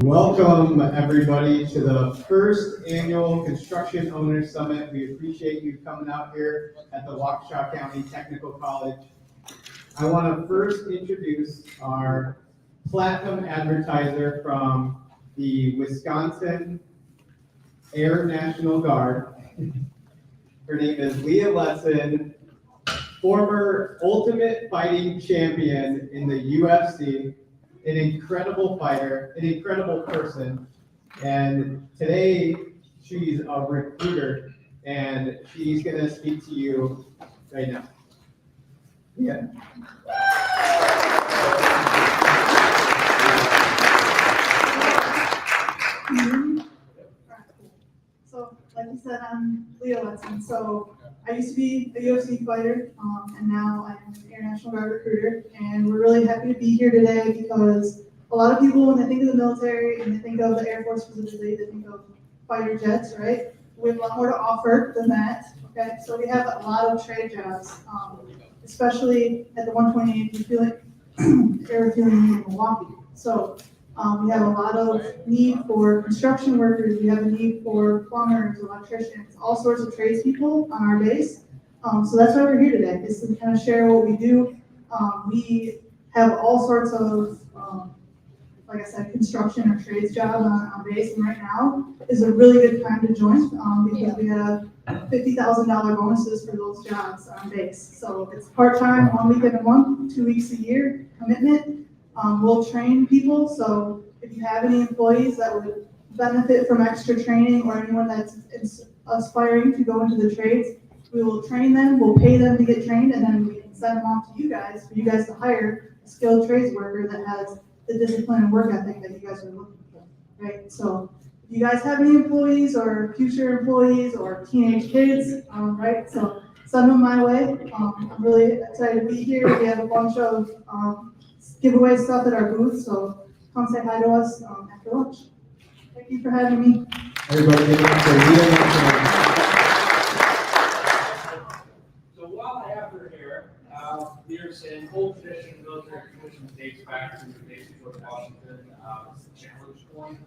Welcome everybody to the first annual Construction Owners Summit. We appreciate you coming out here at the Waukesha County Technical College. I want to first introduce our platinum advertiser from the Wisconsin Air National Guard. Her name is Leah Lesson, former Ultimate Fighting Champion in the UFC. An incredible fighter, an incredible person, and today she's a recruiter, and she's going to speak to you right now. Yeah. So, like you said, I'm Leah Letson. So, I used to be a UFC fighter, and now I'm an Air National Guard recruiter. And we're really happy to be here today because a lot of people, when they think of the military and they think of the Air Force specifically, they think of fighter jets, right? We have a lot more to offer than that. Okay, so we have a lot of trade jobs, especially at the 128th Air Refueling Unit in Milwaukee. So. We have a lot of need for construction workers. We have a need for plumbers, electricians, all sorts of tradespeople on our base. So that's why we're here today, is to kind of share what we do. We have all sorts of, like I said, construction or trades jobs on base. And right now is a really good time to join because we have $50,000 bonuses for those jobs on base. So it's part-time, 1 week in a month, 2 weeks a year commitment. We'll train people, so if you have any employees that would benefit from extra training or anyone that's aspiring to go into the trades, we will train them, we'll pay them to get trained, and then we can send them off to you guys for you guys to hire a skilled trades worker that has the discipline and work ethic that you guys are looking for, right? So if you guys have any employees or future employees or teenage kids, right, so send them my way. I'm really excited to be here. We have a bunch of giveaway stuff at our booth, so come say hi to us after lunch. Thank you for having me. Everybody, give it up for Leah. So while I have her here, there's an old tradition in military tradition that dates back to the days of George Washington, it's the challenge point.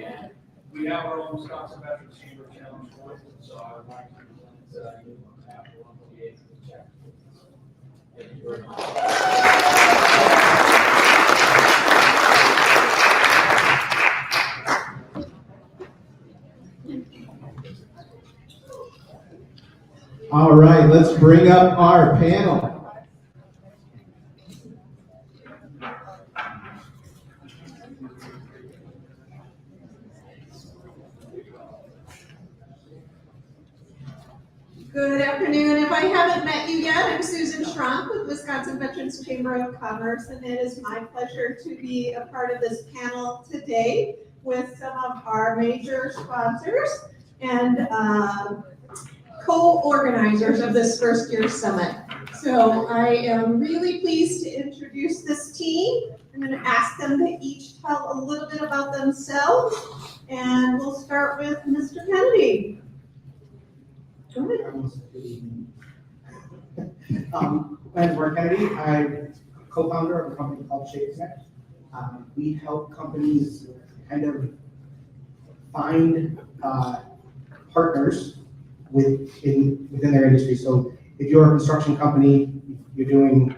And we have our own Wisconsin Veterans Chamber challenge point, so I would like to present you on behalf of 128th check. Thank you very much. All right, let's bring up our panel. Good afternoon. If I haven't met you yet, I'm Susan Schrank with Wisconsin Veterans Chamber of Commerce, and it is my pleasure to be a part of this panel today with some of our major sponsors and co-organizers of this first year summit. So I am really pleased to introduce this team. I'm going to ask them to each tell a little bit about themselves, and we'll start with Mr. Kennedy. Go ahead. My name is Mark Kennedy. I'm co-founder of a company called ShapeConnect. We help companies kind of find partners within their industry. So if you're a construction company, you're doing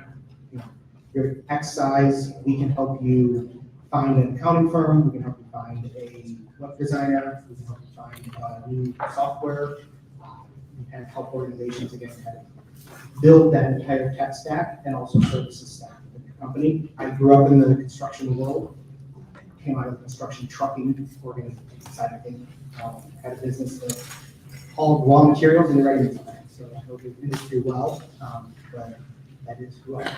your X size, we can help you find an accounting firm, we can help you find a web designer, we can help you find new software, and help organizations again kind of build that entire tech stack and also services stack within your company. I grew up in the construction world, came out of the construction trucking organization side of things, had a business that hauled raw materials and ready to plan. So I know the industry well, but that is who I am.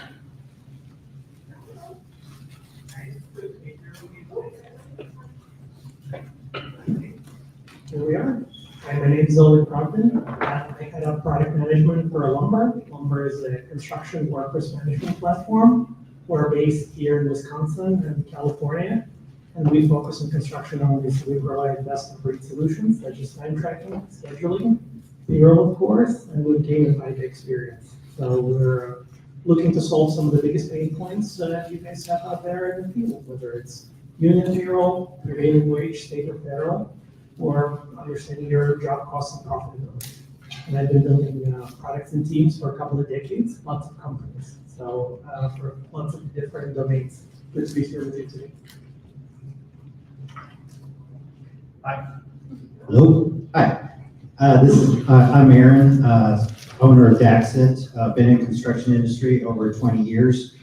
Here we are. Hi, my name is Oleg Pravdin. I head up product management for Lumber. Lumber is a construction workforce management platform. We're based here in Wisconsin and California, and we focus on construction only. So we provide best-of-breed solutions such as time tracking, scheduling, payroll, of course, and with gamified experience. So we're looking to solve some of the biggest pain points that you guys have out there in the field, whether it's union payroll, prevailing wage, state or federal, or understanding your job costs and profitability. And I've been building products and teams for a couple of decades, lots of companies. So for lots of different domains. Good to be here with you today. Hello. Hi. I'm Aaron, owner of Daaxit. Been in construction industry over 20 years.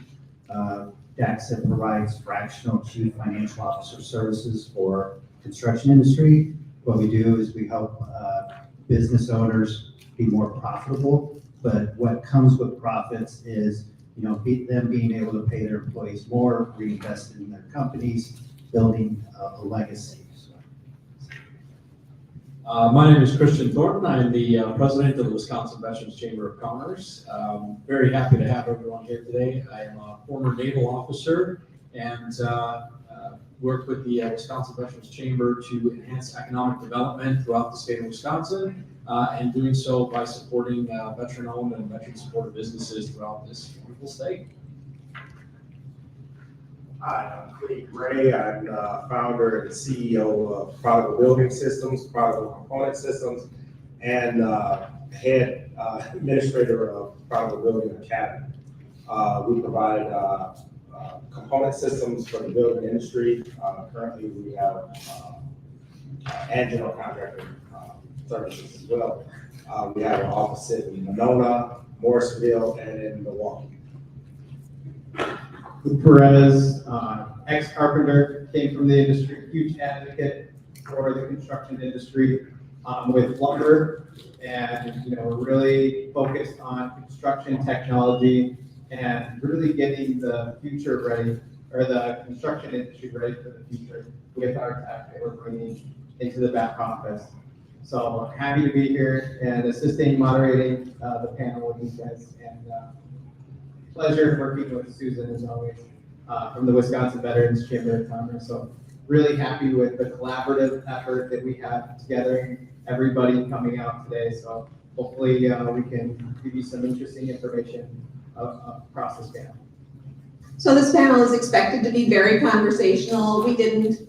Daaxit provides fractional chief financial officer services for construction industry. What we do is we help business owners be more profitable, but what comes with profits is, them being able to pay their employees more, reinvest in their companies, building a legacy. My name is Christian Thornton. I'm the president of the Wisconsin Veterans Chamber of Commerce. Very happy to have everyone here today. I am a former naval officer and work with the Wisconsin Veterans Chamber to enhance economic development throughout the state of Wisconsin, and doing so by supporting veteran-owned and veteran-supported businesses throughout this wonderful state. Hi, I'm Cleve Gray. I'm founder and CEO of Prodigal Building Systems, Prodigal Component Systems, and head administrator of Prodigal Building Academy. We provide component systems for the building industry. Currently, we have and general contractor services as well. We have an office in Monona, Morrisville, and in Milwaukee. Perez, ex-carpenter, came from the industry, huge advocate for the construction industry with lumber, and we're really focused on construction technology and really getting the future ready, or the construction industry ready for the future with our tech that we're bringing into the back office. So happy to be here and assisting, moderating the panel with you guys, and pleasure working with Susan as always from the Wisconsin Veterans Chamber of Commerce. So really happy with the collaborative effort that we have together, everybody coming out today. So hopefully we can give you some interesting information across this panel. So this panel is expected to be very conversational. We didn't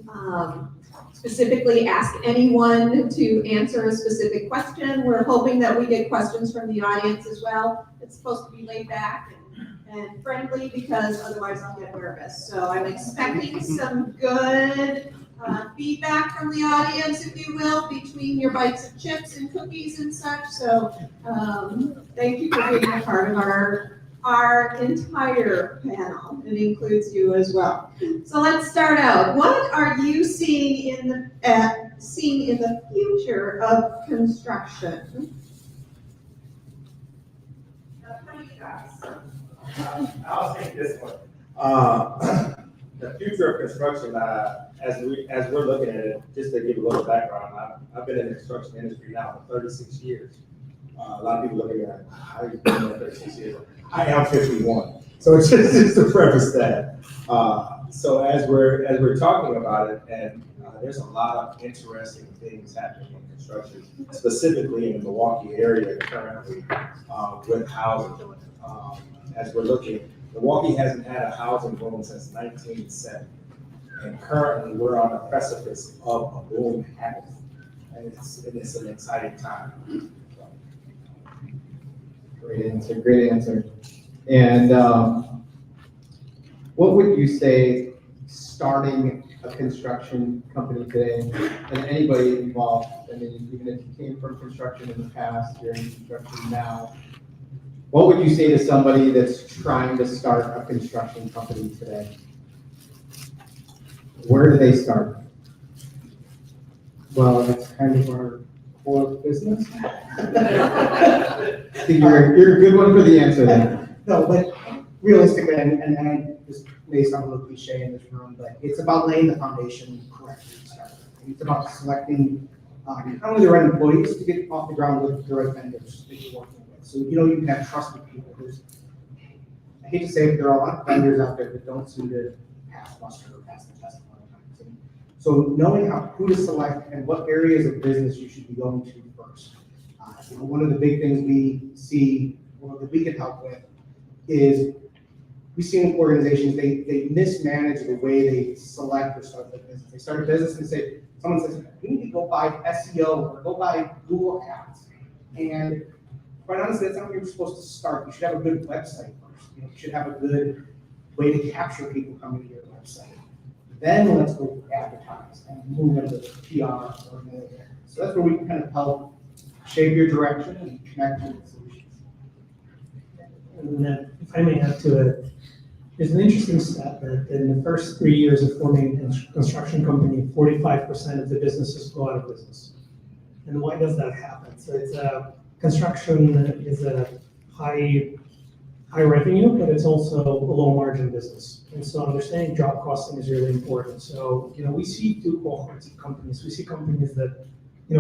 specifically ask anyone to answer a specific question. We're hoping that we get questions from the audience as well. It's supposed to be laid back and friendly, because otherwise I'll get nervous. So I'm expecting some good feedback from the audience, if you will, between your bites of chips and cookies and such. So thank you for being a part of our entire panel. It includes you as well. So let's start out. What are you seeing in the future of construction? How do you guys? I'll take this one. The future of construction, as we're looking at it, just to give a little background, I've been in the construction industry now for 36 years. A lot of people look at me like, how are you been there 36 years? I am 51. So it's just to preface that. So as we're talking about it, and there's a lot of interesting things happening in construction, specifically in the Milwaukee area currently with housing. As we're looking, Milwaukee hasn't had a housing boom since 1970. And currently we're on the precipice of a boom happening. And it's an exciting time. Great answer. And what would you say starting a construction company today, and anybody involved, I mean, even if you came from construction in the past, you're in construction now, what would you say to somebody that's trying to start a construction company today? Where do they start? Well, that's kind of our core business. I think you're a good one for the answer then. No, but realistically, and I just may sound a little cliche in this room, but it's about laying the foundation correctly to start with. It's about selecting not only the right employees to get off the ground with, the right vendors that you're working with. So you can have trusted people. I hate to say it, there are a lot of vendors out there that don't seem to pass muster or pass the test a lot of times. So knowing who to select and what areas of business you should be going to first. One of the big things we see, or that we can help with, is we've seen organizations, they mismanage the way they select or start their business. They start a business and say, someone says, you need to go buy SEO or go buy Google Ads. And quite honestly, that's not where you're supposed to start. You should have a good website first. You should have a good way to capture people coming to your website. Then let's go advertise and move into PR or military. So that's where we can kind of help shape your direction and connect with the solutions. And then, if I may add to it, there's an interesting stat that in the first 3 years of forming a construction company, 45% of the businesses go out of business. And why does that happen? So it's construction is a high revenue, but it's also a low margin business. And so understanding job costing is really important. So, we see two cohorts of companies. We see companies that,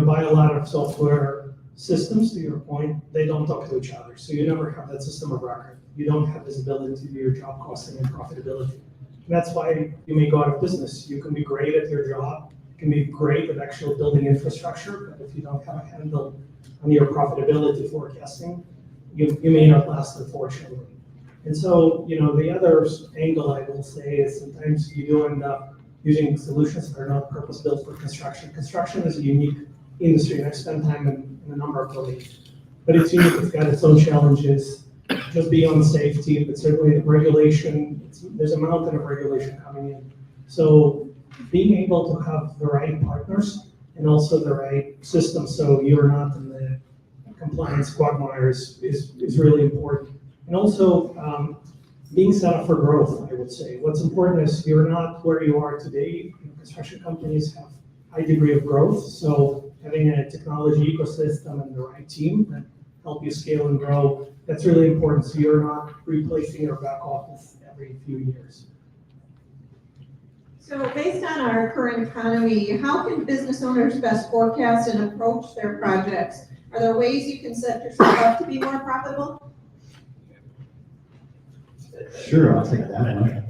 buy a lot of software systems, to your point, they don't talk to each other. So you never have that system of record. You don't have visibility to your job costing and profitability. And that's why you may go out of business. You can be great at your job, you can be great at actually building infrastructure, but if you don't have a handle on your profitability forecasting, you may not last, unfortunately. And so, the other angle I will say is sometimes you do end up using solutions that are not purpose-built for construction. Construction is a unique industry, and I've spent time in a number of domains. But it's unique, it's got its own challenges, just beyond safety, but certainly regulation, there's a mountain of regulation coming in. So being able to have the right partners and also the right system, so you're not in the compliance quagmire is really important. And also being set up for growth, I would say. What's important is you're not where you are today. Construction companies have high degree of growth, so having a technology ecosystem and the right team that help you scale and grow, that's really important. So you're not replacing your back office every few years. So based on our current economy, how can business owners best forecast and approach their projects? Are there ways you can set yourself up to be more profitable? Sure, I'll take that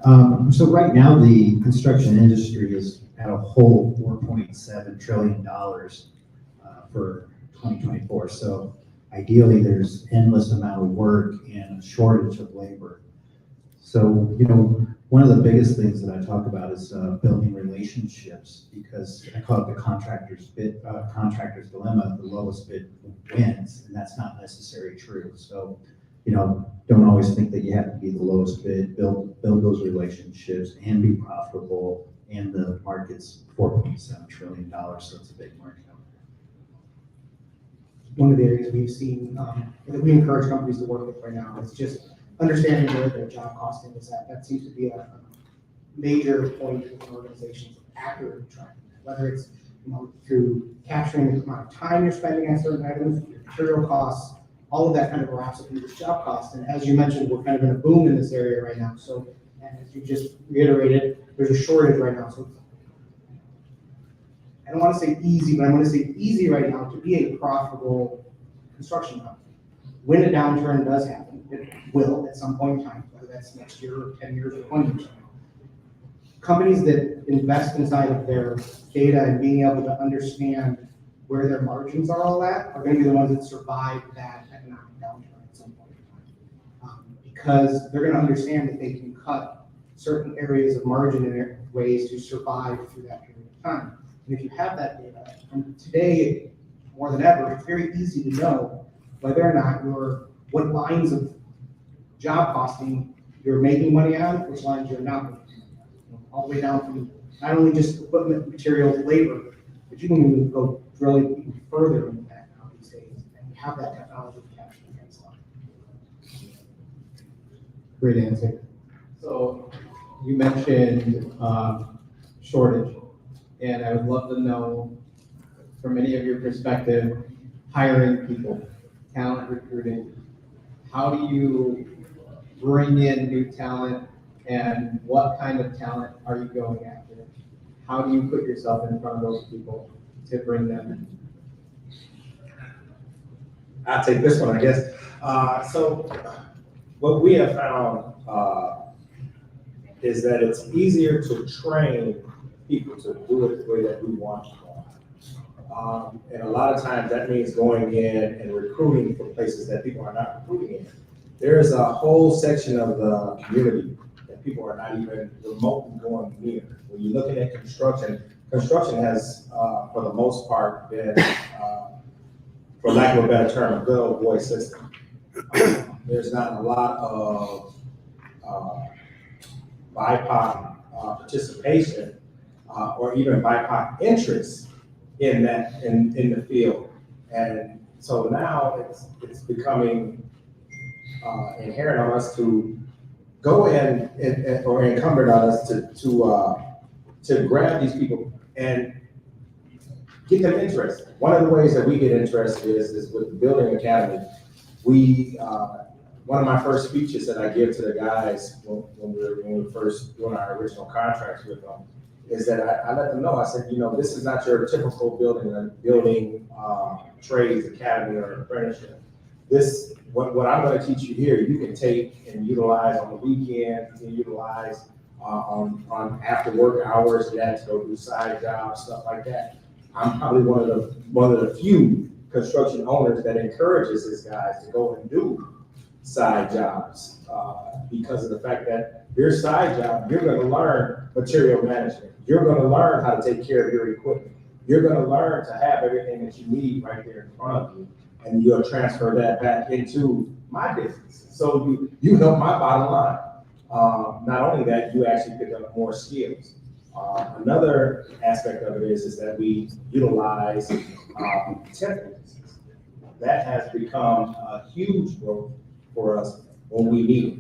one. So right now, the construction industry is at a whole $4.7 trillion for 2024. So ideally, there's endless amount of work and a shortage of labor. So, one of the biggest things that I talk about is building relationships, because I call it the contractor's dilemma. The lowest bid wins, and that's not necessarily true. So, don't always think that you have to be the lowest bid. Build those relationships and be profitable. And the market's $4.7 trillion, so it's a big market. One of the areas we've seen, that we encourage companies to work with right now is just understanding where their job costing is at. That seems to be a major point in organizations accurately tracking that, whether it's through capturing the amount of time you're spending on certain items, your material costs, all of that kind of wraps up into job cost. And as you mentioned, we're kind of in a boom in this area right now. So, and as you just reiterated, there's a shortage right now. So I don't want to say easy, but I want to say easy right now to be a profitable construction company. When a downturn does happen, it will at some point in time, whether that's next year or 10 years or 20 years. Companies that invest inside of their data and being able to understand where their margins are all at are going to be the ones that survive that economic downturn at some point in time. Because they're going to understand that they can cut certain areas of margin in ways to survive through that period of time. And if you have that data, and today more than ever, it's very easy to know whether or not what lines of job costing you're making money on, which lines you're not making money on. All the way down from not only just equipment, materials, labor, but you can even go drilling even further into that now these days, and have that technology to capture against them. Great answer. So you mentioned shortage, and I would love to know, from any of your perspective, hiring people, talent recruiting, how do you bring in new talent, and what kind of talent are you going after? How do you put yourself in front of those people to bring them in? I'll take this one, I guess. So what we have found is that it's easier to train people to do it the way that we want to. And a lot of times that means going in and recruiting for places that people are not recruiting in. there is a whole section of the community that people are not even remotely going near. When you're looking at construction, construction has, for the most part, been, for lack of a better term, a good old boy system. There's not a lot of BIPOC participation or even BIPOC interest in that, in the field. And so now it's becoming inherent on us to go in or incumbent on us to grab these people and get them interested. One of the ways that we get interested is with the Building Academy. One of my first speeches that I give to the guys when we were first doing our original contracts with them is that I let them know, I said, this is not your typical building trades academy or apprenticeship. What I'm going to teach you here, you can take and utilize on the weekend, you can utilize on after work hours, you have to go do side jobs, stuff like that. I'm probably one of the few construction owners that encourages his guys to go and do side jobs because of the fact that your side job, you're going to learn material management. You're going to learn how to take care of your equipment. You're going to learn to have everything that you need right there in front of you, and you'll transfer that back into my business. So you help my bottom line. Not only that, you actually pick up more skills. Another aspect of it is that we utilize temp businesses. That has become a huge growth for us when we need it.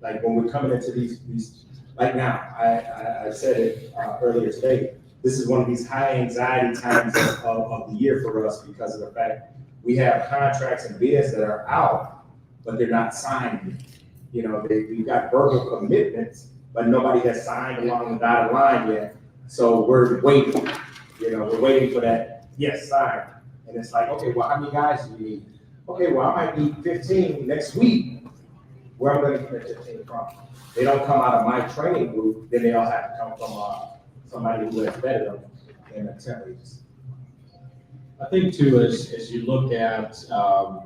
Like when we're coming into these like now, I said it earlier today, this is one of these high anxiety times of the year for us because of the fact we have contracts and bids that are out, but they're not signed. We've got verbal commitments, but nobody has signed along the dotted line yet. So we're waiting, we're waiting for that, yes, sign. And it's like, okay, well, how many guys do you need? Okay, well, I might need 15 next week. Where am I going to get that 15 from? They don't come out of my training group, then they all have to come from somebody who has vetted them in a temp agency. I think too, as you look at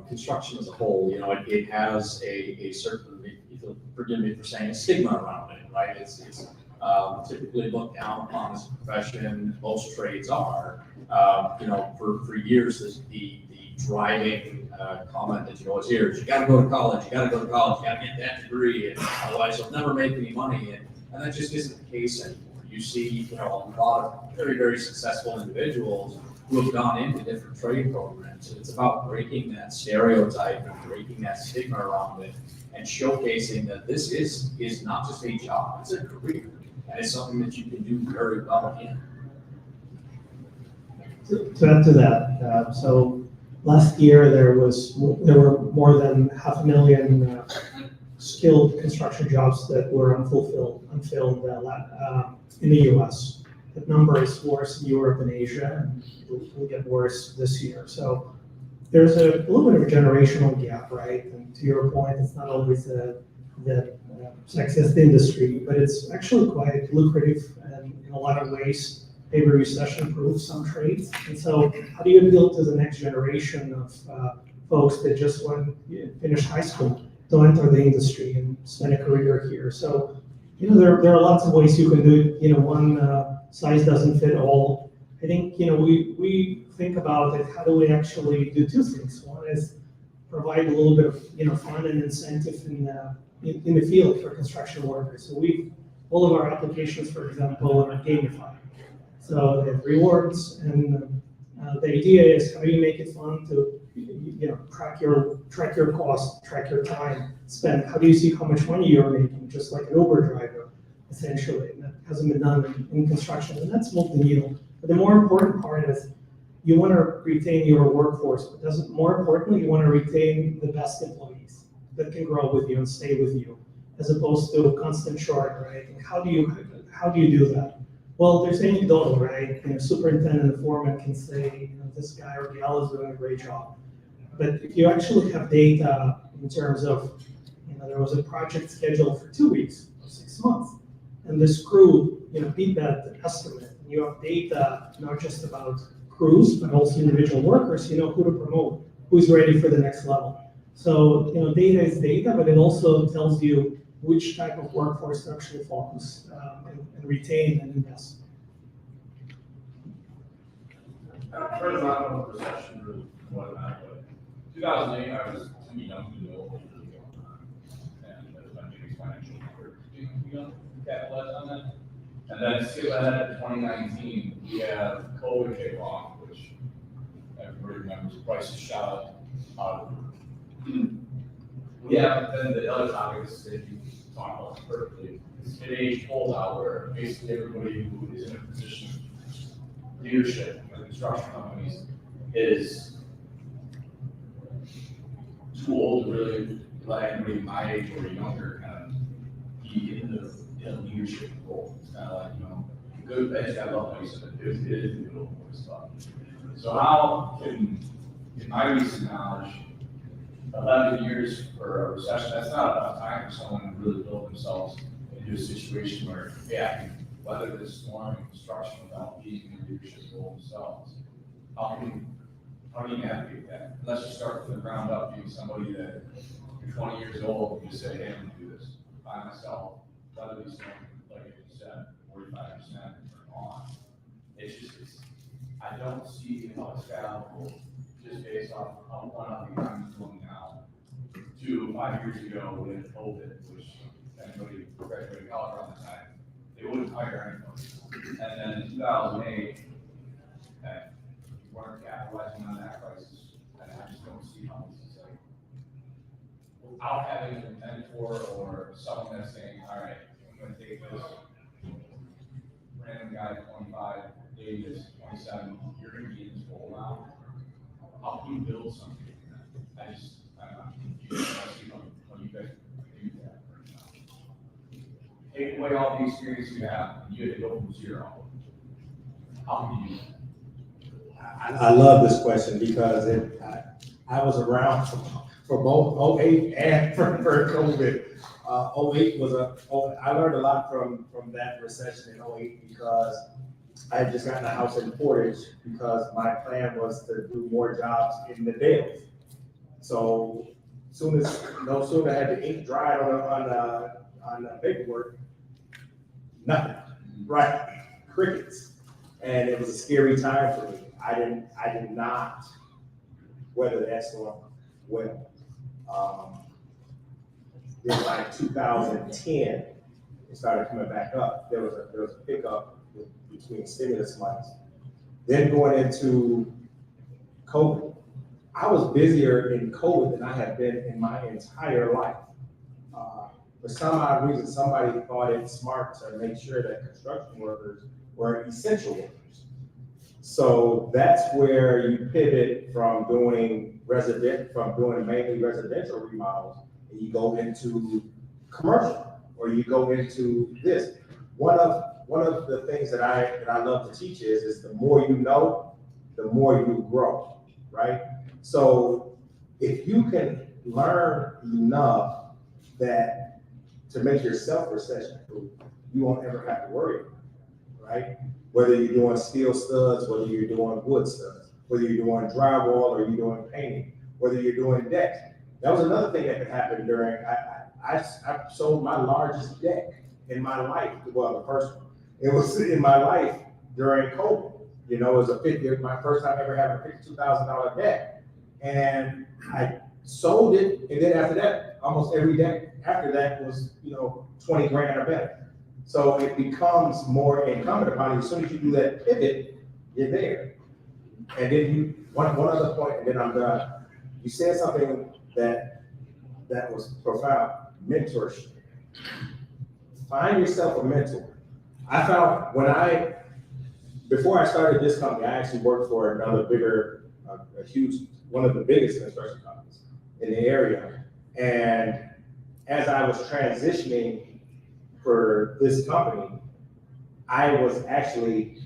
construction as a whole, it has a certain, forgive me for saying, a stigma around it, right? It's typically looked down upon as a profession. Most trades are. For years, the driving comment that you always hear is, you got to go to college, you got to get that degree, and otherwise you'll never make any money. And that just isn't the case anymore. You see, a lot of very, very successful individuals who have gone into different trade programs. It's about breaking that stereotype and breaking that stigma around it and showcasing that this is not just a job, it's a career. And it's something that you can do very well in. To add to that, so last year there were more than 500,000 skilled construction jobs that were unfilled in the U.S. That number is worse in Europe and Asia, and it will get worse this year. So there's a little bit of a generational gap, right? And to your point, it's not always the sexiest industry, but it's actually quite lucrative and in a lot of ways, maybe recession-proof some trades. And so how do you appeal to the next generation of folks that just want to finish high school to enter the industry and spend a career here? So, there are lots of ways you can do it. One size doesn't fit all. I think, we think about it, how do we actually do two things? One is provide a little bit of, fun and incentive in the field for construction workers. So all of our applications, for example, are gamified. So they have rewards, and the idea is how do you make it fun to, track your costs, track your time spent. How do you see how much money you're making, just like an Uber driver, essentially. And that hasn't been done in construction, and that's multi-needle. But the more important part is you want to retain your workforce, but more importantly, you want to retain the best employees that can grow with you and stay with you, as opposed to a constant short, right? And how do you do that? Well, there's anecdotal, right? Superintendent and foreman can say, this guy or gal is doing a great job. But if you actually have data in terms of, there was a project scheduled for 2 weeks or 6 months, and this crew, beat that estimate. And you have data not just about crews, but also individual workers. Who to promote, who's ready for the next level. So, data is data, but it also tells you which type of workforce to actually focus and retain and invest. I've heard a lot about recession or whatnot, but 2008, I was too young to know what was really going on. And there was my biggest financial year, too young to capitalize on that. And then skip ahead to 2019, we have COVID came along, which everybody remembers, prices shot up. Yeah, but then the other topics that you talked about perfectly, is mid-age holdout, where basically everybody who is in a position of leadership in construction companies is too old to really let anybody my age or younger kind of be in a leadership role. It's kind of like, good, bad, I love my son, it is the middle of stuff. So how can, in my recent knowledge, 11 years for a recession, that's not enough time for someone to really build themselves into a situation where, yeah, I can weather this storm in construction without being in a leadership role themselves. How do you navigate that? Let's just start from the ground up, being somebody that you're 20 years old, and you say, hey, I'm gonna do this by myself, weather these storms, like you said, 45% and on. I don't see how it's valuable just based off of one of the economy's doing now. 5 years ago when COVID, which anybody graduated college around the time, they wouldn't hire anybody. And then in 2008, that you weren't capitalizing on that crisis, and I just don't see how this is like, without having a mentor or someone that's saying, all right, I'm gonna take this random guy, 25, Dave is 27, you're gonna be in this role now. How can you build something? I'm confused. I see how you guys do that right now. Take away all the experience you have, and you had to go from zero. How can you do that? I love this question because I was around for both 08 and for COVID. 08 I learned a lot from that recession in 08 because I had just gotten a house in Portage because my plan was to do more jobs in the Dales. So no sooner had the ink dried on the paperwork, nothing, right? Crickets. And it was a scary time for me. I did not weather that storm well. In like 2010, it started coming back up. There was a pickup between stimulus monies. Then going into COVID, I was busier in COVID than I have been in my entire life. For some odd reason, somebody thought it smart to make sure that construction workers were essential workers. So that's where you pivot from doing mainly residential remodels, and you go into commercial, or you go into this. One of the things that I love to teach is the more you know, the more you grow, right? So if you can learn enough that to make yourself recession proof, you won't ever have to worry about it, right? Whether you're doing steel studs, whether you're doing wood studs, whether you're doing drywall or you're doing painting, whether you're doing decks. That was another thing that could happen during, I sold my largest deck in my life, well, the first one. It was in my life during COVID. It was my first time ever having a $52,000 deck. And I sold it, and then after that, almost every deck after that was, 20 grand or better. So it becomes more incumbent upon you. As soon as you do that pivot, you're there. And then one other point, and then I'm done. You said something that was profound, mentorship. Find yourself a mentor. I found before I started this company, I actually worked for another bigger, one of the biggest construction companies in the area. And as I was transitioning for this company, I was actually,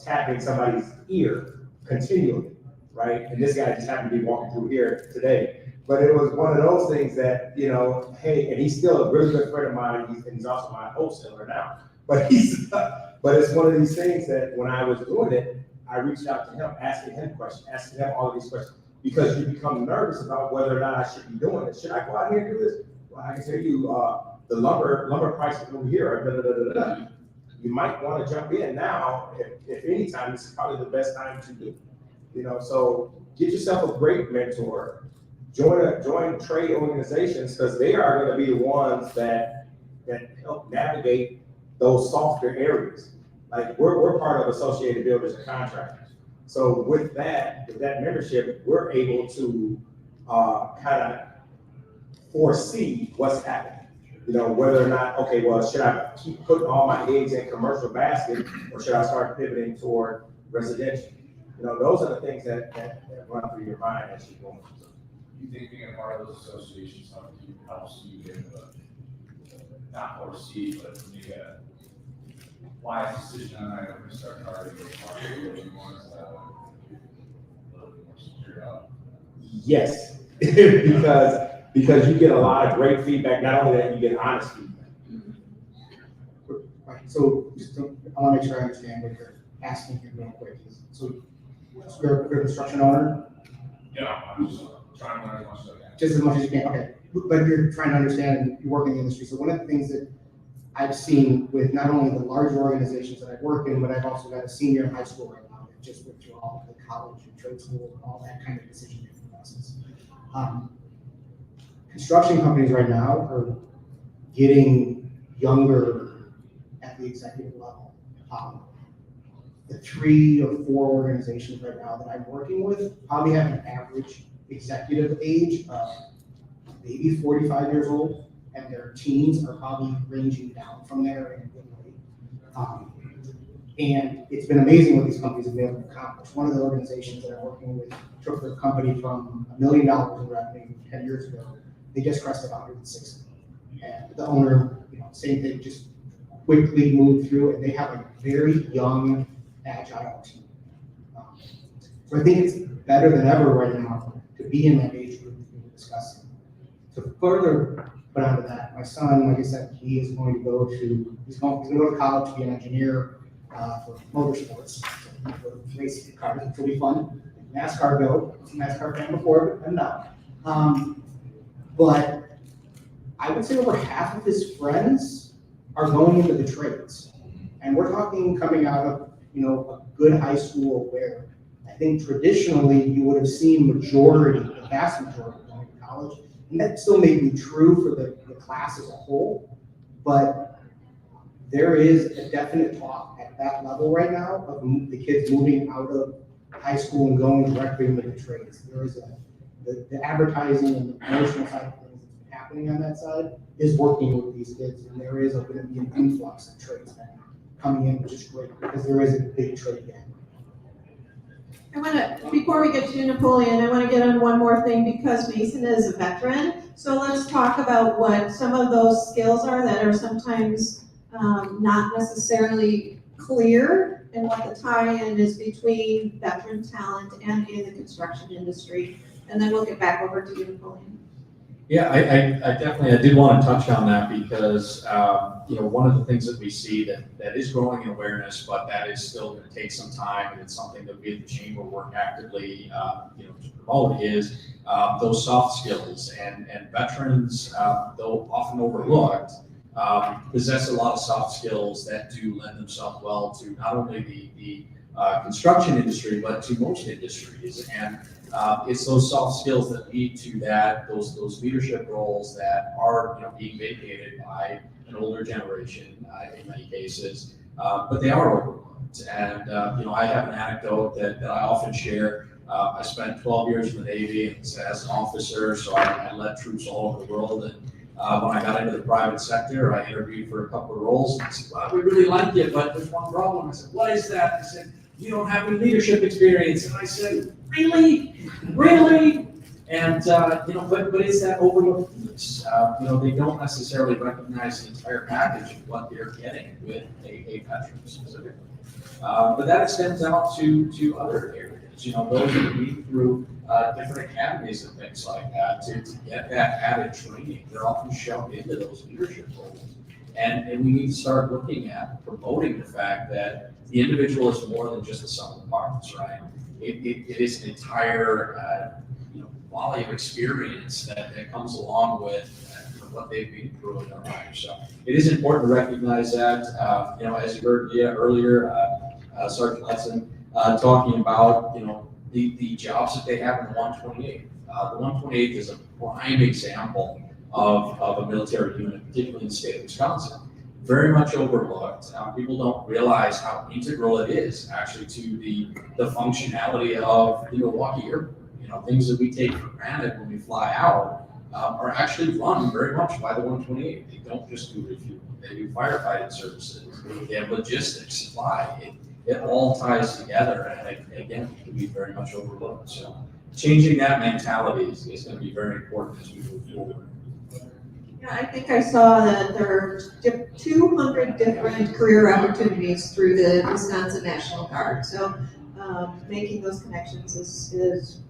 tapping somebody's ear continually, right? And this guy just happened to be walking through here today. But it was one of those things that, hey, and he's still a really good friend of mine. He's also my wholesaler now. But it's one of these things that when I was doing it, I reached out to him, asking him questions, asking him all of these questions. because you become nervous about whether or not I should be doing it. Should I go out here and do this? Well, I can tell you, the lumber prices over here are da-da-da-da-da. You might want to jump in now. If any time, this is probably the best time to do. You know, so get yourself a great mentor. Join trade organizations, because they are going to be the ones that help navigate those softer areas. Like we're part of Associated Builders and Contractors. So with that membership, we're able to kind of foresee what's happening. You know, whether or not, okay, well, should I keep putting all my eggs in commercial basket, or should I start pivoting toward residential? You know, those are the things that run through your mind as you're going. You think being a part of those associations helps you get not foresee, but make a wise decision on that when you start targeting the market where you want to a little bit more secured up? Yes, because you get a lot of great feedback. Not only that, you get honest feedback. Right, so I want to make sure I understand what you're asking here real quick. So you're a construction owner, Yeah, I'm just trying to learn as much as I can. just as much as you can, okay. But you're trying to understand, you work in the industry. So one of the things that I've seen with not only the larger organizations that I work in, but I've also got a senior in high school right now that just went through all the college and trade school and all that kind of decision-making process. Construction companies right now are getting younger at the executive level. The 3 or 4 organizations right now that I'm working with probably have an average executive age of maybe 45 years old, and their teens are probably ranging down from there in a good way. And it's been amazing what these companies have been able to accomplish. One of the organizations that I'm working with took their company from $1 million in revenue 10 years ago. They just crested 160. And the owner, you know, same thing, just quickly moved through, and they have a very young, agile team. So I think it's better than ever right now to be in that age group that we're discussing. To further put onto that, my son, like I said, he is going to go to, he's going to go to college to be an engineer for motorsports. So he's going to race cars, which will be fun. NASCAR go, NASCAR fan before, but now. But I would say over half of his friends are going into the trades. And we're talking coming out of, you know, a good high school where I think traditionally you would have seen the vast majority going to college. And that still may be true for the class as a whole, but there is a definite talk at that level right now of the kids moving out of high school and going directly into the trades. There is the advertising and the promotional side of things that's been happening on that side is working with these kids, and there is going to be an influx of tradesmen coming in, which is great because there is a big trade gap. I want to, before we get to Napoleon, I want to get on one more thing because Mason is a veteran. So let's talk about what some of those skills are that are sometimes not necessarily clear, and what the tie-in is between veteran talent and in the construction industry. And then we'll get back over to you, Napoleon. Yeah, I definitely, I did want to touch on that because, you know, one of the things that we see that is growing in awareness, but that is still going to take some time, and it's something that we at the Chamber work actively, you know, to promote is those soft skills. And veterans, though often overlooked, possess a lot of soft skills that do lend themselves well to not only the construction industry, but to most industries. And it's those soft skills that lead to those leadership roles that are, you know, being vacated by an older generation in many cases, but they are overlooked. And you know, I have an anecdote that I often share. I spent 12 years in the Navy as an officer, so I led troops all over the world. And when I got into the private sector, I interviewed for a couple of roles. And I said, "Well, we really like you, but there's one problem." I said, "What is that?" They said, "You don't have any leadership experience." And I said, "Really? Really?" And, you know, but it's that overlooked piece. You know, they don't necessarily recognize the entire package of what they're getting with a veteran specifically. But that extends out to other areas. You know, those that lead through different academies and things like that to get that added training. They're often shoved into those leadership roles. And we need to start looking at promoting the fact that the individual is more than just the sum of the parts, right? It is an entire quality of experience that comes along with what they've been through in their life. So it is important to recognize that. As you heard earlier, Sergeant Letson talking about the jobs that they have in the 128th. The 128th is a prime example of a military unit, particularly in the state of Wisconsin. Very much overlooked. People don't realize how integral it is actually to the functionality of the Milwaukee Airport. Things that we take for granted when we fly out are actually run very much by the 128. They don't just do refueling. They do firefighting services. They have logistics, supply. It all ties together, and again, it can be very much overlooked. So changing that mentality is going to be very important as we move forward. Yeah, I think I saw that there are 200 different career opportunities through the Wisconsin National Guard. So making those connections is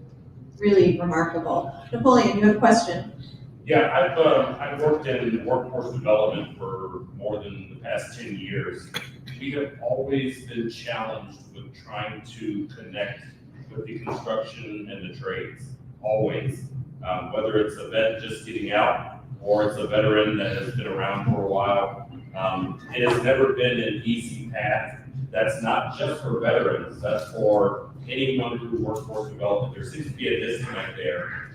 really remarkable. Napoleon, you have a question? Yeah, I've worked in workforce development for more than the past 10 years. We have always been challenged with trying to connect with the construction and the trades, always. Whether it's a vet just getting out or it's a veteran that has been around for a while. It has never been an easy path. That's not just for veterans, that's for anyone through workforce development. There seems to be a disconnect there.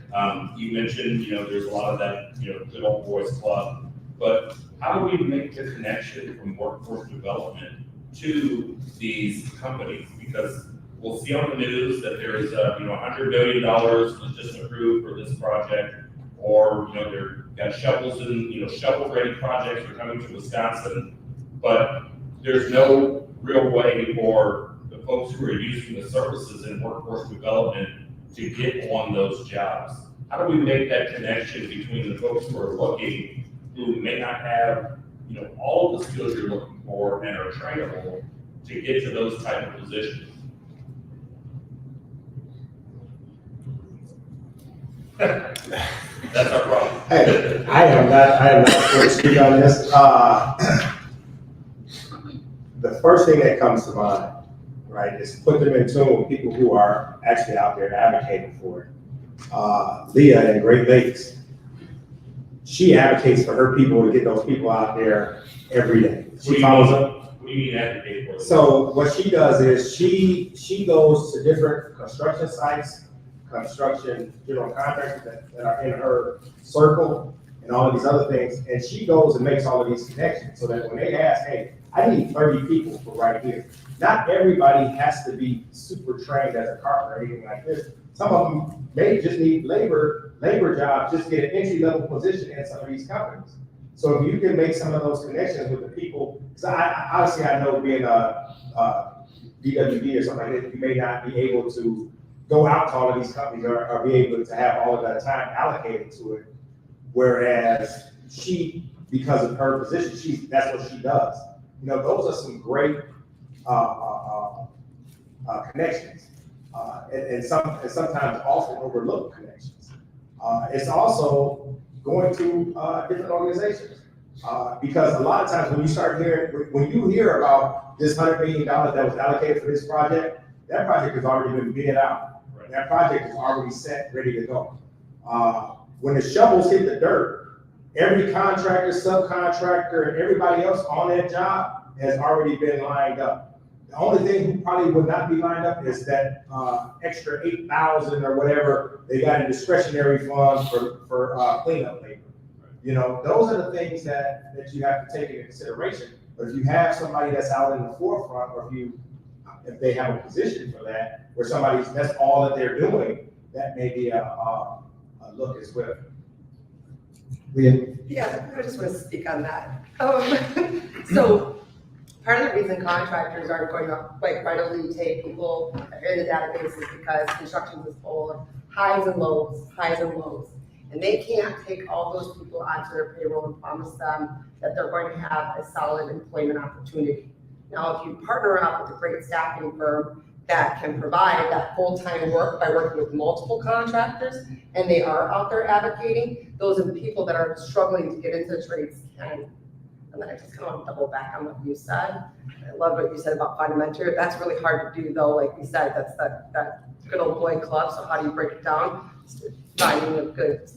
You mentioned, there's a lot of that, good old boys club, but how do we make the connection from workforce development to these companies? Because we'll see on the news that there's, $100 billion was just approved for this project, or, they're got shovels and, shovel-ready projects are coming to Wisconsin, but there's no real way for the folks who are using the services in workforce development to get on those jobs. How do we make that connection between the folks who are looking, who may not have, all of the skills you're looking for and are trainable to get to those type of positions? That's our problem. Hey, I am not going to speak on this. The first thing that comes to mind, right, is put them in tune with people who are actually out there advocating for it. Leah in Great Lakes, she advocates for her people to get those people out there every day. She follows up. What do you mean advocate for? So what she does is she goes to different construction sites, construction general contractors that are in her circle and all of these other things, and she goes and makes all of these connections so that when they ask, hey, I need 30 people for right here. Not everybody has to be super trained as a carpenter or anything like this. Some of them may just need labor jobs, just get an entry level position in some of these companies. So if you can make some of those connections with the people, because I know being a DWD or something like that, you may not be able to go out to all of these companies or be able to have all of that time allocated to it. Whereas she, because of her position, that's what she does. Those are some great connections, and sometimes often overlooked connections. It's also going to different organizations, because a lot of times when you hear about this $100 million that was allocated for this project, that project has already been bid out. Right. That project is already set, ready to go. When the shovels hit the dirt, every contractor, subcontractor, and everybody else on that job has already been lined up. The only thing who probably would not be lined up is that extra $8,000 or whatever they got in discretionary funds for cleanup labor. Those are the things that you have to take into consideration. But if you have somebody that's out in the forefront, or if they have a position for that, where that's all that they're doing, that may be a look as well. Yeah, I just want to speak on that. So part of the reason contractors aren't going to readily take people that are in the database is because construction is full of highs and lows. And they can't take all those people onto their payroll and promise them that they're going to have a solid employment opportunity. Now, if you partner up with a great staffing firm that can provide that full-time work by working with multiple contractors, and they are out there advocating, those are the people that are struggling to get into the trades. And then I just kind of want to double back on what you said. I love what you said about fundamentary. That's really hard to do though. Like we said, that's that good old boy club. So how do you break it down? finding a good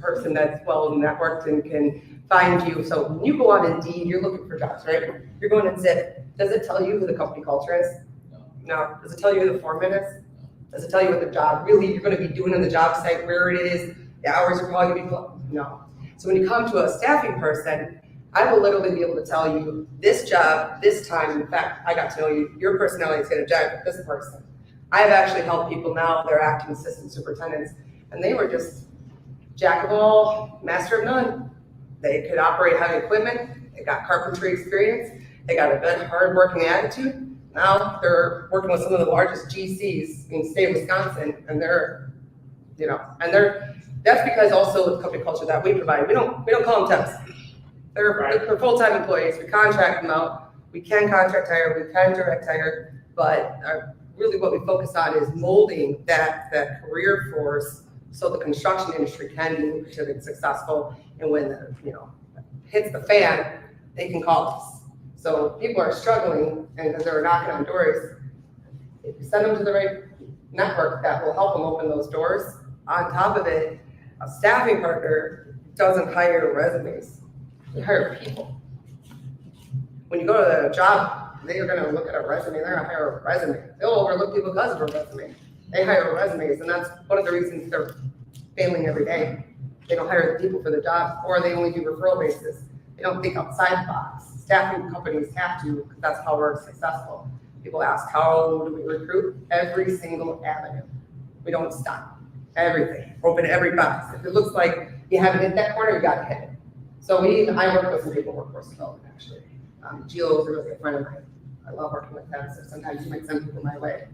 person that's well networked and can find you. So when you go on Indeed, you're looking for jobs, right? You're going to Zip. Does it tell you who the company culture is? No. Does it tell you who the foreman is? Does it tell you what the job really you're going to be doing on the job site, where it is, the hours are probably going to be? No. So when you come to a staffing person, I will literally be able to tell you this job, this time. In fact, I got to know you. Your personality is going to jive with this person. I have actually helped people now. They're acting assistant superintendents, and they were just jack of all, master of none. They could operate heavy equipment. They got carpentry experience. They got a good, hard-working attitude. Now they're working with some of the largest GCs in the state of Wisconsin, and that's because also the company culture that we provide. We don't call them temps. They're full-time employees. We contract them out. We can contract hire. We can direct hire, but really what we focus on is molding that career force so the construction industry can be lucrative and successful. And when the hits the fan, they can call us. So people are struggling and they're knocking on doors. If you send them to the right network that will help them open those doors, on top of it, a staffing partner doesn't hire resumes. They hire people. When you go to the job, they are gonna look at a resume, they're gonna hire a resume. They'll overlook people because of a resume. They hire resumes, and that's one of the reasons they're failing every day. They don't hire the people for the job, or they only do referral basis. They don't think outside the box. Staffing companies have to, because that's how we're successful. People ask, how do we recruit? Every single avenue. We don't stop. Everything. Open every box. If it looks like you haven't hit that corner, you gotta hit it. So I work with some people in workforce development, actually. Jill is a really good friend of mine. I love working with them, so sometimes you might send people my way.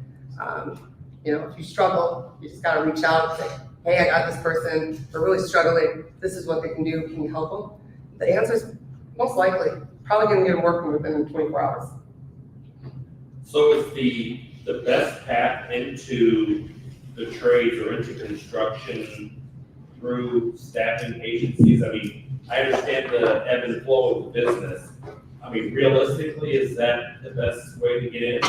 If you struggle, you just gotta reach out and say, hey, I got this person, they're really struggling, this is what they can do, can you help them? The answer is most likely, probably gonna get them working within 24 hours. So is the best path into the trades or into construction through staffing agencies? I mean, I understand the ebb and flow of the business. I mean, realistically, is that the best way to get in?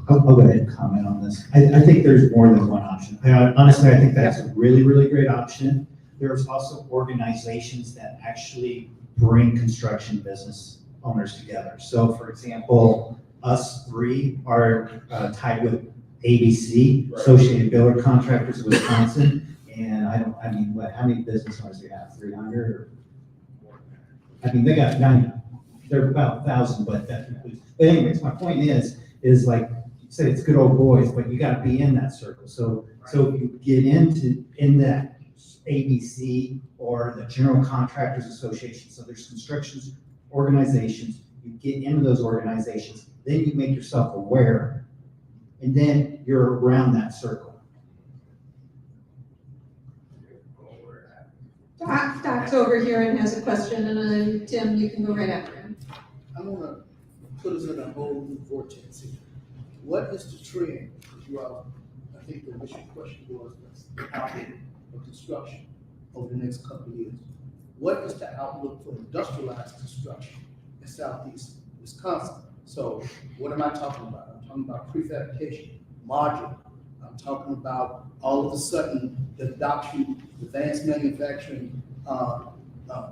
I'll go ahead and comment on this. I think there's more than one option. Honestly, I think that's a really, really great option. There's also organizations that actually bring construction business owners together. So for example, us three are tied with ABC, Right. Associated Builder Contractors of Wisconsin. And how many business owners do you have? 300? Or, they got 9, they're about 1,000, but that includes. But anyways, my point is like you said, it's good old boys, but you got to be in that circle. So you get in that ABC or the General Contractors Association. So there's construction organizations. You get into those organizations, then you make yourself aware, and then you're around that circle. Doc's over here and has a question, and then Tim, you can go right after him. I want to put us in a whole new vortex here. What is the trend? I think the initial question was the outlook of construction over the next couple of years. What is the outlook for industrialized construction in Southeast Wisconsin? So what am I talking about? I'm talking about prefabrication, modular. I'm talking about all of a sudden the adoption, advanced manufacturing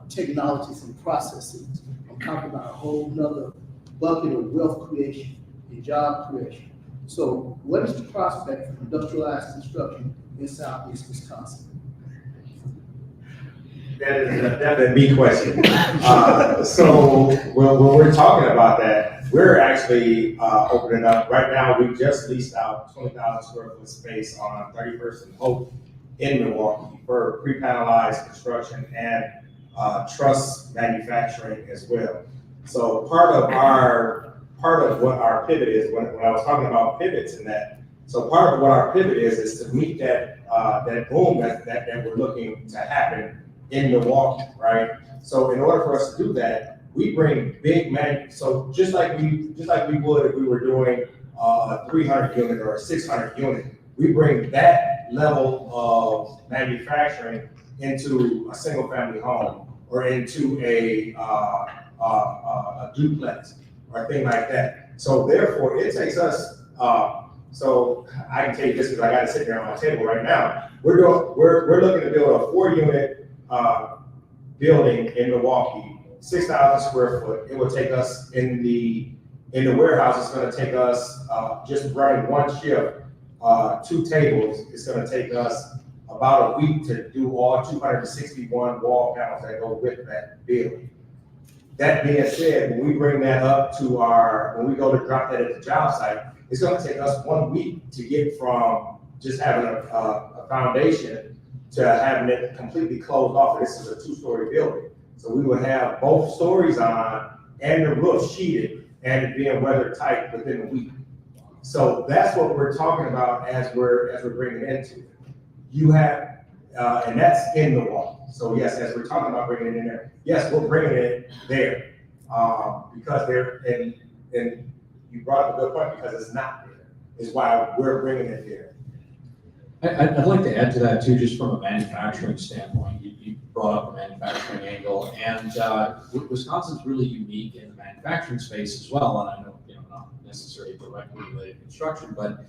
technologies and processes. I'm talking about a whole nother bucket of wealth creation and job creation. So what is the prospect for industrialized construction in Southeast Wisconsin? That is definitely a big question. So when we're talking about that, we're actually opening up. Right now, we just leased out 20,000 square foot space on 31st and Hope in Milwaukee for pre-panelized construction and truss manufacturing as well. So part of what our pivot is, when I was talking about pivots and that, so part of what our pivot is to meet that boom that we're looking to happen in Milwaukee, right? So in order for us to do that, we bring so just like we would if we were doing a 300 unit or a 600 unit, we bring that level of manufacturing into a single family home or into a duplex or a thing like that. So therefore, it takes us So I can tell you this because I got it sitting here on my table right now. We're looking to build a 4-unit building in Milwaukee, 6,000 square foot. It will take us in the warehouse. It's going to take us just running one shift, 2 tables. It's going to take us about a week to do all 261 wall panels that go with that building. That being said, when we bring that up to when we go to drop that at the job site, it's going to take us 1 week to get from just having a foundation to having it completely closed off. This is a 2-story building. So we would have both stories on and the roof sheeted and it being weather tight within a week. So that's what we're talking about as we're bringing it into it. You have, and that's in the wall. So yes, as we're talking about bringing it in there, yes, we're bringing it there. Because and you brought up a good point, because it's not there, is why we're bringing it there. I'd like to add to that too, just from a manufacturing standpoint. You brought up the manufacturing angle, and Wisconsin's really unique in the manufacturing space as well. And I know, not necessarily directly related to construction, but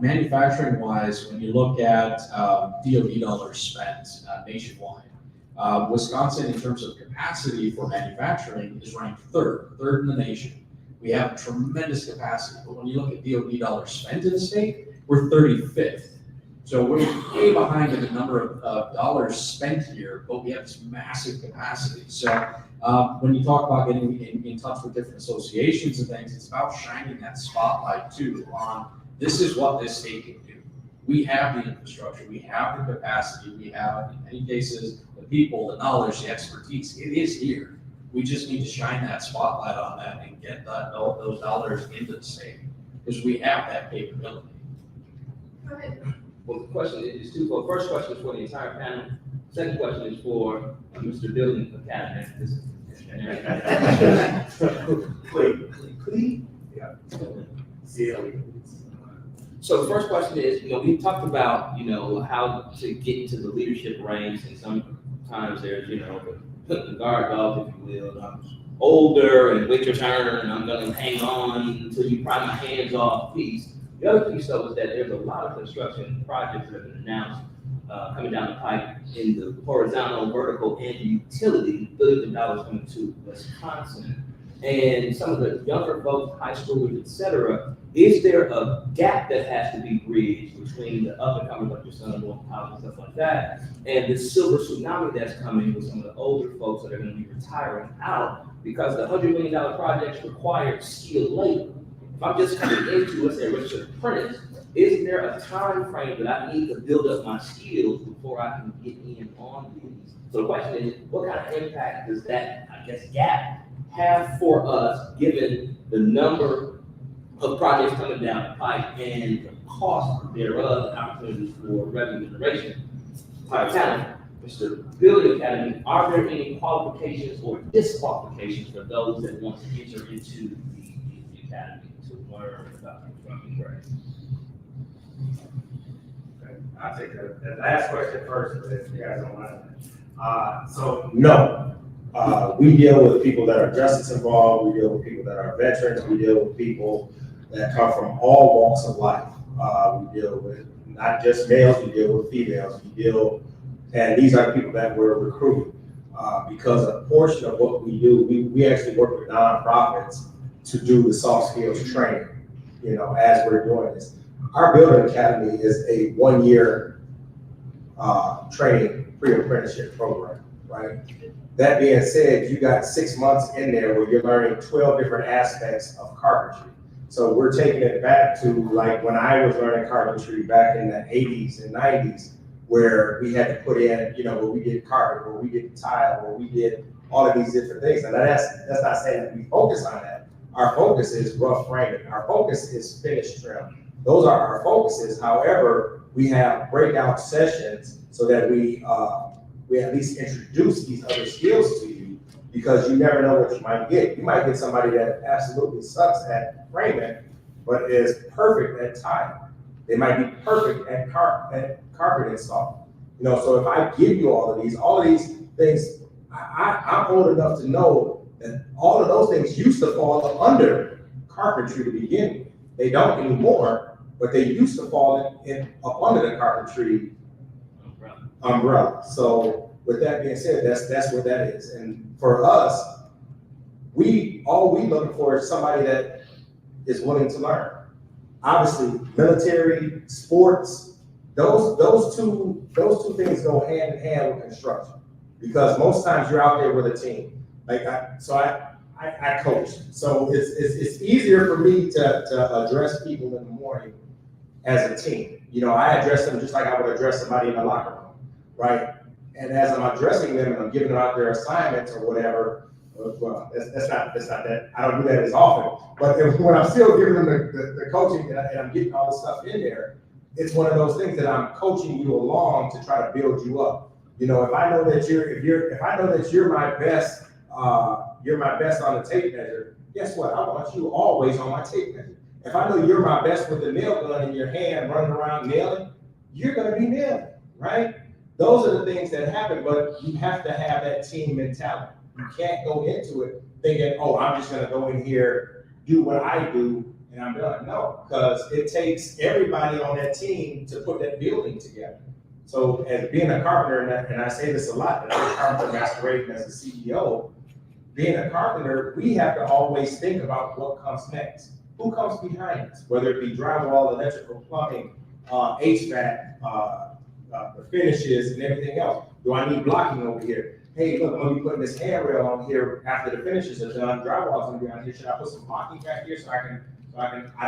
manufacturing wise, when you look at DOD dollars spent nationwide, Wisconsin, in terms of capacity for manufacturing, is ranked third in the nation. We have tremendous capacity, but when you look at DOD dollars spent in the state, we're 35th. So we're way behind in the number of dollars spent here, but we have this massive capacity. So when you talk about getting in touch with different associations and things, it's about shining that spotlight too on this is what this state can do. We have the infrastructure, we have the capacity, we have, in many cases, the people, the knowledge, the expertise. It is here. We just need to shine that spotlight on that and get those dollars into the state, because we have that capability. Go ahead. Well, the question is twofold. First question is for the entire panel. Second question is for Mr. Building Academy. So the first question is, we talked about, how to get into the leadership ranks, and sometimes there's, put the guard dog, if you will. I'm older and wait your turn, and I'm gonna hang on until you pry my hands off piece. The other piece though is that there's a lot of construction projects that have been announced coming down the pipe in the horizontal, vertical, and utility, billions of dollars coming to Wisconsin. And some of the younger folks, high schoolers, et cetera, is there a gap that has to be bridged between the up and coming, like your son going to college and stuff like that, and the silver tsunami that's coming with some of the older folks that are going to be retiring out because the $100 million projects require skilled labor? If I'm just coming into, let's say, Richard Apprentice, is there a time frame that I need to build up my skills before I can get in on these? So the question is, what kind of impact does that, gap have for us, given the number of projects coming down the pipe and the cost thereof, and opportunities for revenue generation? Mr. Building Academy, are there any qualifications or disqualifications for those that want to enter into the academy to learn about construction trades? Okay, I'll take the last question first, if you guys don't mind. So no, we deal with people that are justice involved, we deal with people that are veterans, we deal with people that come from all walks of life. We deal with not just males, we deal with females, and these are people that we're recruiting. Because a portion of what we do, we actually work with nonprofits to do the soft skills training, as we're doing this. Our Building Academy is a 1-year training pre-apprenticeship program, right? That being said, you got 6 months in there where you're learning 12 different aspects of carpentry. So we're taking it back to like when I was learning carpentry back in the 80s and 90s, where we had to put in, where we did carpet, where we did tile, where we did all of these different things. And that's not saying that we focus on that. Our focus is rough framing. Our focus is finish trim. Those are our focuses. However, we have breakout sessions so that we at least introduce these other skills to you, because you never know what you might get. You might get somebody that absolutely sucks at framing, but is perfect at tile. They might be perfect at carpet install. So if I give you all of these things, I'm old enough to know that all of those things used to fall under carpentry to begin with. They don't anymore, but they used to fall up under the carpentry umbrella. So with that being said, that's what that is. And for us, all we looking for is somebody that is willing to learn. Obviously, military, sports, those two things go hand in hand with construction, because most times you're out there with a team. I coach, so it's easier for me to address people in the morning as a team. You know, I address them just like I would address somebody in the locker room, right? And as I'm addressing them and I'm giving them out their assignments or whatever, well, that's not that, I don't do that as often, but when I'm still giving them the coaching and I'm getting all the stuff in there, it's one of those things that I'm coaching you along to try to build you up. You know, if I know that you're my best, you're my best on the tape measure, guess what? I want you always on my tape measure. If I know you're my best with the nail gun in your hand running around nailing, you're gonna be nailing, right? Those are the things that happen, but you have to have that team mentality. You can't go into it thinking, oh, I'm just gonna go in here, do what I do, and I'm done. No, because it takes everybody on that team to put that building together. So as being a carpenter, and I say this a lot, and I'm a carpenter masquerading as a CEO, being a carpenter, we have to always think about what comes next. Who comes behind us, whether it be drywall, electrical, plumbing, HVAC, the finishes and everything else. Do I need blocking over here? Hey, look, I'm gonna be putting this handrail on here after the finishes are done. Drywall's gonna be on here. Should I put some blocking back here so I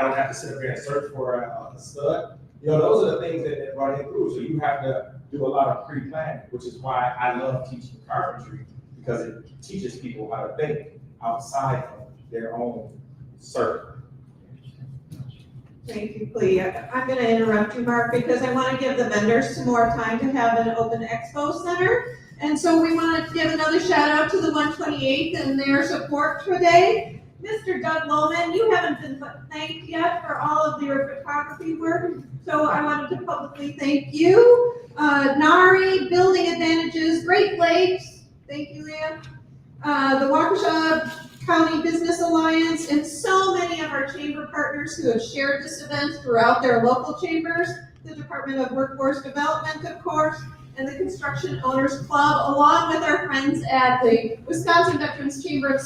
don't have to sit up here and search for a stud? You know, those are the things that run in through. So you have to do a lot of pre-planning, which is why I love teaching carpentry, because it teaches people how to think outside of their own circle. Thank you, Clea. I'm going to interrupt you, Mark, because I want to give the vendors some more time to have an open expo center. And so we want to give another shout out to the 128th and their support today. Mr. Doug Lohman, you haven't been thanked yet for all of your photography work, so I wanted to publicly thank you. NARI, Building Advantages, Great Lakes, thank you, Ann. The Waukesha County Business Alliance, and so many of our chamber partners who have shared this event throughout their local chambers, the Department of Workforce Development, of course, and the Construction Owners Club, along with our friends at the Wisconsin Veterans Chamber of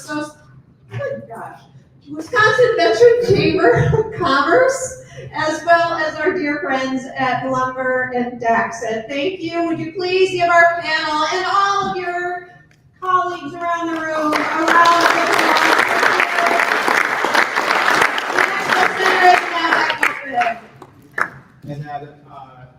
Wisconsin Veterans Chamber of Commerce, as well as our dear friends at Lumber and Daaxit. Thank you. Would you please give our panel and all of your colleagues around the room a round of applause. And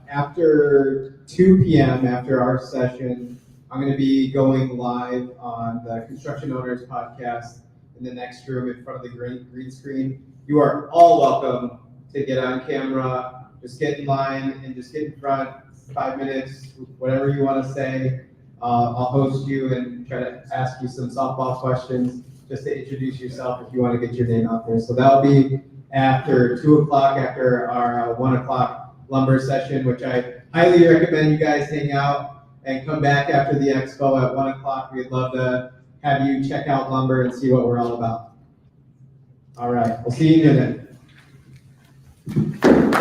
after 2 p.m., after our session, I'm going to be going live on the Construction Owners podcast in the next room in front of the green screen. You are all welcome to get on camera, just get in line and just get in front, 5 minutes, whatever you want to say. I'll host you and try to ask you some softball questions just to introduce yourself if you want to get your name out there. So that'll be after 2 o'clock, after our 1 o'clock lumber session, which I highly recommend you guys hang out and come back after the expo at 1 o'clock. We'd love to have you check out lumber and see what we're all about. All right, we'll see you in a minute.